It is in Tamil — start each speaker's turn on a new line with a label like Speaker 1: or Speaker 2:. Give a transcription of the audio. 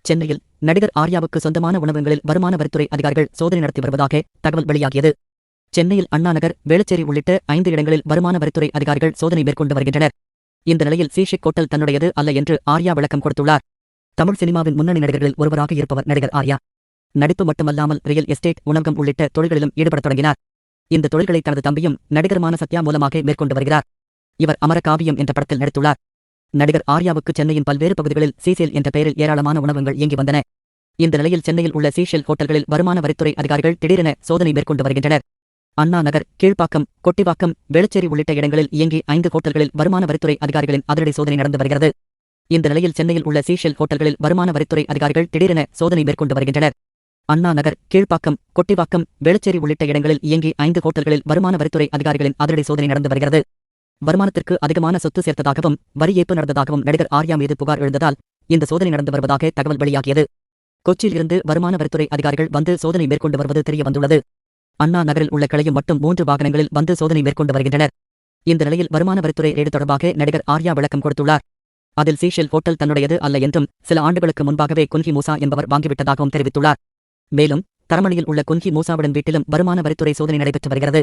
Speaker 1: சென்னையில் நடிகர் ஆர்யாவுக்கு சொந்தமான உணவகங்களில் வருமான வரித்துறை அதிகாரிகள் சோதனை நடத்தி வருவதாக தகவல் வெளியாகியது. சென்னையில் அண்ணா நகர், வேளச்சேரி உள்ளிட்ட 5 இடங்களில் வருமான வரித்துறை அதிகாரிகள் சோதனை மேற்கொண்டு வருகின்றனர். இந்த நிலையில் சீஷிக் ஹோட்டல் தன்னுடையது அல்ல என்று ஆர்யா விளக்கம் கொடுத்துள்ளார். தமிழ் சினிமாவின் முன்னணி நடிகர்களில் ஒருவராக இருப்பவர் நடிகர் ஆர்யா. நடிப்பு மட்டுமல்லாமல் ரியல் எஸ்டேட், உணவகம் உள்ளிட்ட தொழில்களிலும் ஈடுபடத் தொடங்கினார். இந்த தொழில்களை தனது தம்பியும் நடிகருமான சத்யா மூலமாக மேற்கொண்டு வருகிறார். இவர் அமரகாவியம் என்ற படத்தில் நடித்துள்ளார். நடிகர் ஆர்யாவுக்கு சென்னையின் பல்வேறு பகுதிகளில் சீசேல் என்ற பெயரில் ஏராளமான உணவகங்கள் இயங்கி வந்தன. இந்த நிலையில் சென்னையில் உள்ள சீஷெல் ஹோட்டல்களில் வருமான வரித்துறை அதிகாரிகள் திடீரென சோதனை மேற்கொண்டு வருகின்றனர். அண்ணா நகர், கீழ்ப்பாக்கம், கொட்டிவாக்கம், வேளச்சேரி உள்ளிட்ட இடங்களில் இயங்கி 5 ஹோட்டல்களில் வருமான வரித்துறை அதிகாரிகளின் அதிரடி சோதனை நடந்து வருகிறது. இந்த நிலையில் சென்னையில் உள்ள சீஷெல் ஹோட்டல்களில் வருமான வரித்துறை அதிகாரிகள் திடீரென சோதனை மேற்கொண்டு வருகின்றனர். அண்ணா நகர், கீழ்ப்பாக்கம், கொட்டிவாக்கம், வேளச்சேரி உள்ளிட்ட இடங்களில் இயங்கி 5 ஹோட்டல்களில் வருமான வரித்துறை அதிகாரிகளின் அதிரடி சோதனை நடந்து வருகிறது. வருமானத்திற்கு அதிகமான சொத்து சேர்த்ததாகவும் வரி ஏய்ப்பு நடந்ததாகவும் நடிகர் ஆர்யா மீது புகார் எழுந்ததால் இந்த சோதனை நடந்து வருவதாக தகவல் வெளியாகியது. கொச்சியில் இருந்து வருமான வரித்துறை அதிகாரிகள் வந்து சோதனை மேற்கொண்டு வருவது தெரியவந்துள்ளது. அண்ணா நகரில் உள்ள கிளையும் மட்டும் 3 வாகனங்களில் வந்து சோதனை மேற்கொண்டு வருகின்றனர். இந்த நிலையில் வருமான வரித்துறை ரெய்டு தொடர்பாக நடிகர் ஆர்யா விளக்கம் கொடுத்துள்ளார். அதில் சீஷெல் ஹோட்டல் தன்னுடையது அல்ல என்றும் சில ஆண்டுகளுக்கு முன்பாகவே குன்ஹி மூசா என்பவர் வாங்கிவிட்டதாகவும் தெரிவித்துள்ளார். மேலும் தரமணியில் உள்ள குன்ஹி மூசாவுடன் வீட்டிலும் வருமான வரித்துறை சோதனை நடைபெற்று வருகிறது.